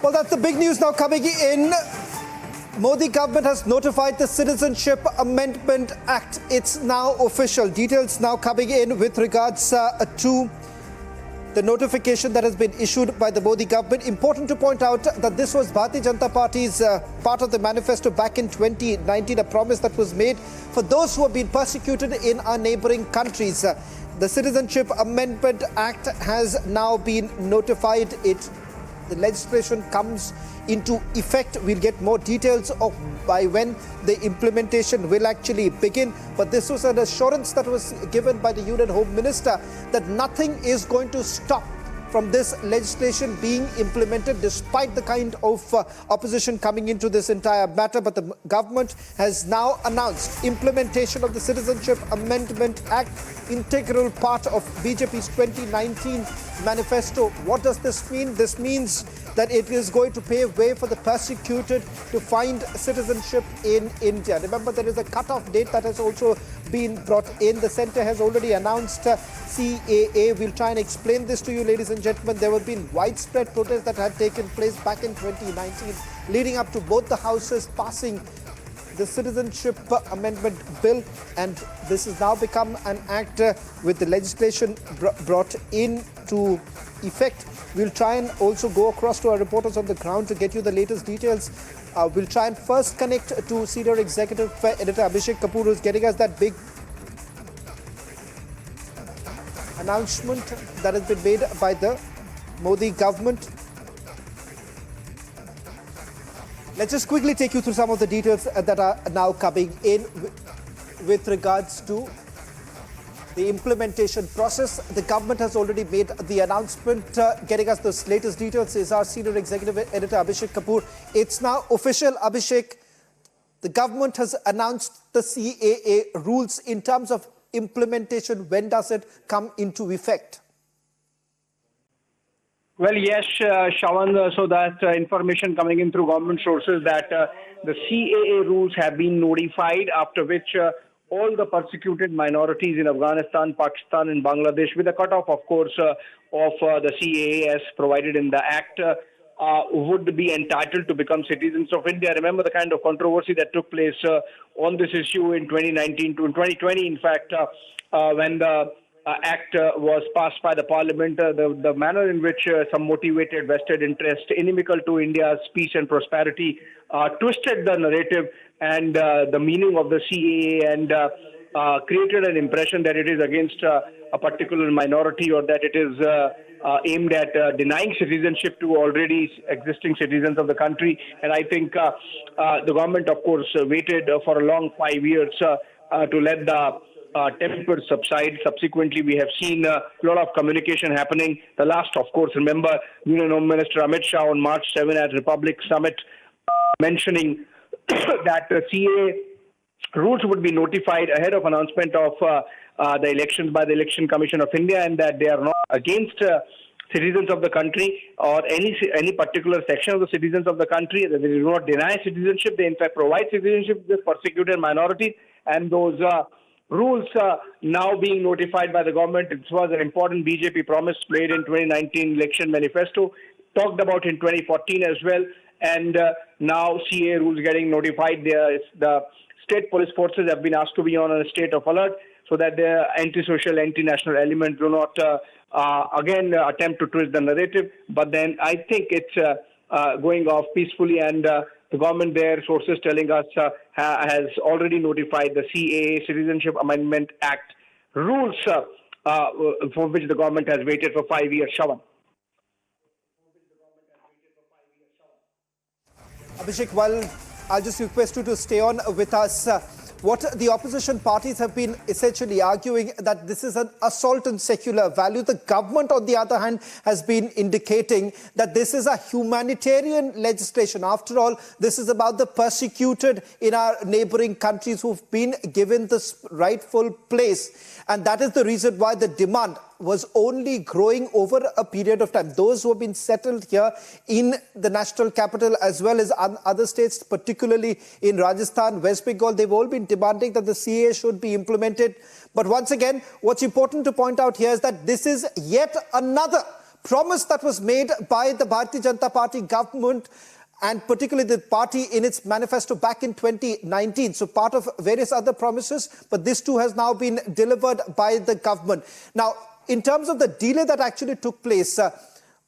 Well, that's the big news now coming in. Modi government has notified the Citizenship Amendment Act. It's now official. Details now coming in with regards to the notification that has been issued by the Modi government. Important to point out that this was Bharatiya Janata Party's part of the manifesto back in 2019, a promise that was made for those who have been persecuted in our neighboring countries. The Citizenship Amendment Act has now been notified. The legislation comes into effect. We'll get more details of by when the implementation will actually begin. But this was an assurance that was given by the Union Home Minister that nothing is going to stop from this legislation being implemented despite the kind of opposition coming into this entire matter. But the government has now announced implementation of the Citizenship Amendment Act, integral part of BJP's 2019 manifesto. What does this mean? This means that it is going to pave way for the persecuted to find citizenship in India. Remember, there is a cut-off date that has also been brought in. The centre has already announced CAA. We'll try and explain this to you, ladies and gentlemen. There have been widespread protests that had taken place back in 2019, leading up to both the houses passing the Citizenship Amendment Bill, and this has now become an act with the legislation brought into effect. We'll try and also go across to our reporters on the ground to get you the latest details. We'll try and first connect to Senior Executive Editor Abhishek Kapoor, who's getting us that big announcement that has been made by the Modi government. Let's just quickly take you through some of the details that are now coming in with regards to the implementation process. The government has already made the announcement. Getting us the latest details is our Senior Executive Editor Abhishek Kapoor. It's now official, Abhishek. The government has announced the CAA rules. In terms of implementation, when does it come into effect? Well, yes, Shawan, so that information coming in through government sources that the CAA rules have been notified, after which all the persecuted minorities in Afghanistan, Pakistan and Bangladesh, with a cutoff, of course, of the CAA as provided in the Act, would be entitled to become citizens of India. Remember the kind of controversy that took place on this issue in 2019 to 2020, in fact, when the Act was passed by the Parliament. The manner in which some motivated vested interest inimical to India's peace and prosperity twisted the narrative and the meaning of the CAA and created an impression that it is against a particular minority, or that it is aimed at denying citizenship to already existing citizens of the country. And I think the government, of course, waited for a long 5 years to let the temper subside. Subsequently, we have seen a lot of communication happening. The last, of course, remember, Union Home Minister Amit Shah on March 7 at Republic Summit mentioning that the CAA rules would be notified ahead of announcement of the elections by the Election Commission of India, and that they are not against citizens of the country or any particular section of the citizens of the country. They do not deny citizenship. They, in fact, provide citizenship to persecuted minorities, and those rules now being notified by the government. It was an important BJP promise made in 2019 election manifesto, talked about in 2014 as well, and now CAA rules getting notified. The state police forces have been asked to be on a state of alert so that the anti-social, anti-national elements do not again attempt to twist the narrative. But then I think it's going off peacefully, and the government, their sources telling us, has already notified the CAA, Citizenship Amendment Act rules, for which the government has waited for 5 years. Shawan. Abhishek, well, I'll just request you to stay on with us. What the opposition parties have been essentially arguing that this is an assault on secular values. The government, on the other hand, has been indicating that this is a humanitarian legislation. After all, this is about the persecuted in our neighboring countries who've been given this rightful place. And that is the reason why the demand was only growing over a period of time. Those who have been settled here in the national capital as well as other states, particularly in Rajasthan, West Bengal, they've all been demanding that the CAA should be implemented. But once again, what's important to point out here is that this is yet another promise that was made by the Bharatiya Janata Party government, and particularly the party in its manifesto back in 2019. So part of various other promises, but this too has now been delivered by the government. Now, in terms of the delay that actually took place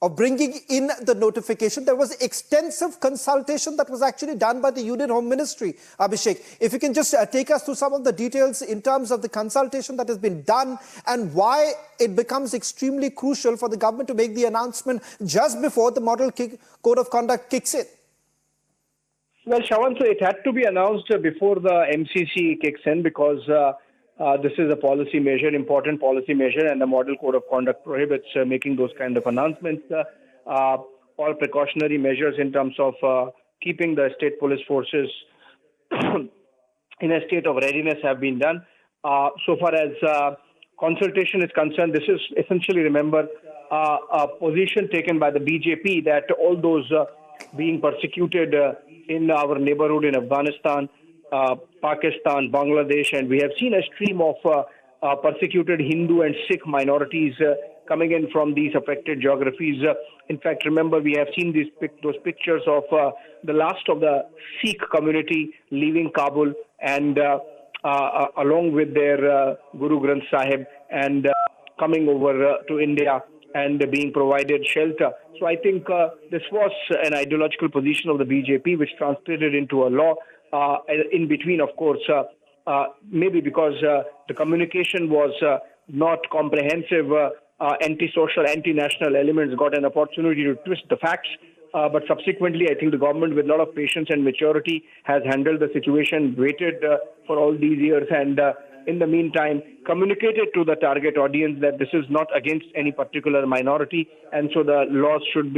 of bringing in the notification, there was extensive consultation that was actually done by the Union Home Ministry. Abhishek, if you can just take us through some of the details in terms of the consultation that has been done and why it becomes extremely crucial for the government to make the announcement just before the Model Code of Conduct kicks in. Well, Shravan, so it had to be announced before the MCC kicks in because this is a policy measure, important policy measure, and the Model Code of Conduct prohibits making those kind of announcements. All precautionary measures in terms of keeping the state police forces in a state of readiness have been done. So far as consultation is concerned, this is essentially, remember, a position taken by the BJP that all those being persecuted in our neighborhood in Afghanistan, Pakistan, Bangladesh, and we have seen a stream of persecuted Hindu and Sikh minorities coming in from these affected geographies. In fact, remember, we have seen those pictures of the last of the Sikh community leaving Kabul and along with their Guru Granth Sahib and coming over to India and being provided shelter. So I think this was an ideological position of the BJP, which translated into a law. In between, of course, maybe because the communication was not comprehensive, anti-social, anti-national elements got an opportunity to twist the facts. But subsequently, I think the government, with a lot of patience and maturity, has handled the situation, waited for all these years, and in the meantime, communicated to the target audience that this is not against any particular minority, and so the law should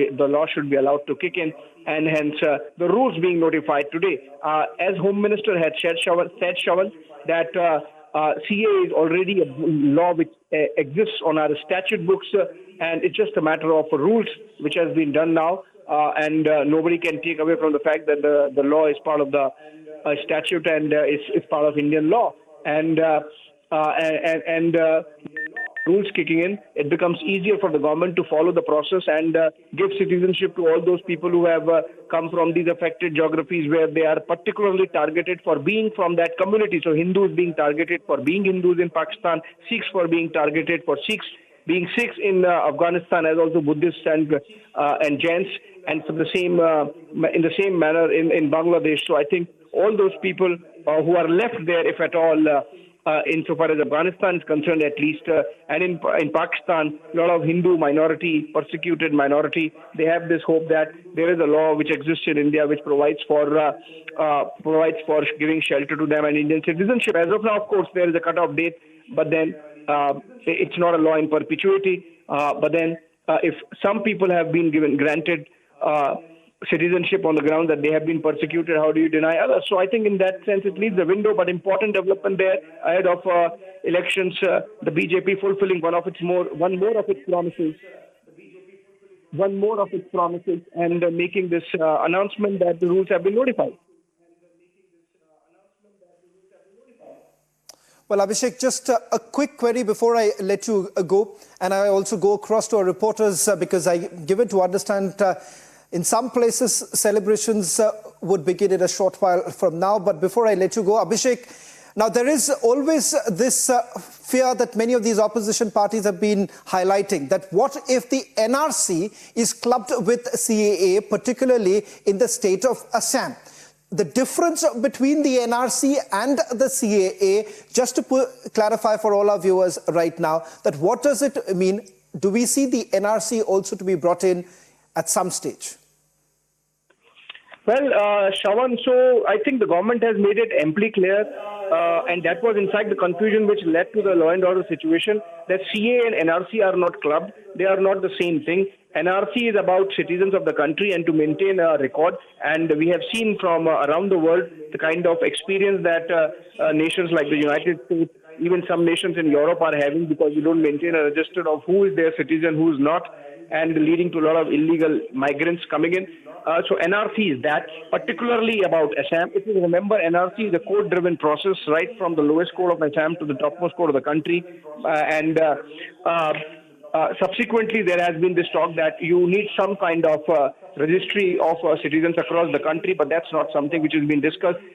be allowed to kick in, and hence the rules being notified today. As Home Minister had said, Shravan, that CAA is already a law which exists on our statute books, and it's just a matter of rules which has been done now, and nobody can take away from the fact that the law is part of the statute and is part of Indian law. And rules kicking in, it becomes easier for the government to follow the process and give citizenship to all those people who have come from these affected geographies where they are particularly targeted for being from that community. So Hindus being targeted for being Hindus in Pakistan, Sikhs for being targeted for being Sikhs in Afghanistan, as also Buddhists and Jains, and for the same in the same manner in Bangladesh. So I think all those people who are left there, if at all, insofar as Afghanistan is concerned at least, and in Pakistan, a lot of Hindu minority, persecuted minority, they have this hope that there is a law which exists in India which provides for giving shelter to them and Indian citizenship. As of now, of course, there is a cut-off date, but then it's not a law in perpetuity. But then if some people have been granted citizenship on the ground that they have been persecuted, how do you deny others? So I think in that sense it leaves a window, but important development there ahead of elections, the BJP fulfilling one more of its promises and making this announcement that the rules have been notified. Well, Abhishek, just a quick query before I let you go, and I also go across to our reporters because I given to understand in some places celebrations would begin in a short while from now. But before I let you go, Abhishek, now there is always this fear that many of these opposition parties have been highlighting, that what if the NRC is clubbed with CAA, particularly in the state of Assam? The difference between the NRC and the CAA, just to clarify for all our viewers right now, that what does it mean? Do we see the NRC also to be brought in at some stage? Well, Shravan, so I think the government has made it amply clear, and that was in fact the confusion which led to the law and order situation, that CAA and NRC are not clubbed. They are not the same thing. NRC is about citizens of the country and to maintain a record. And we have seen from around the world the kind of experience that nations like the United States, even some nations in Europe are having, because you don't maintain a register of who is their citizen, who is not, and leading to a lot of illegal migrants coming in. So NRC is that, particularly about Assam. If you remember, NRC is a code-driven process, right from the lowest code of Assam to the topmost code of the country. Subsequently, there has been this talk that you need some kind of registry of citizens across the country, but that's not something which has been discussed.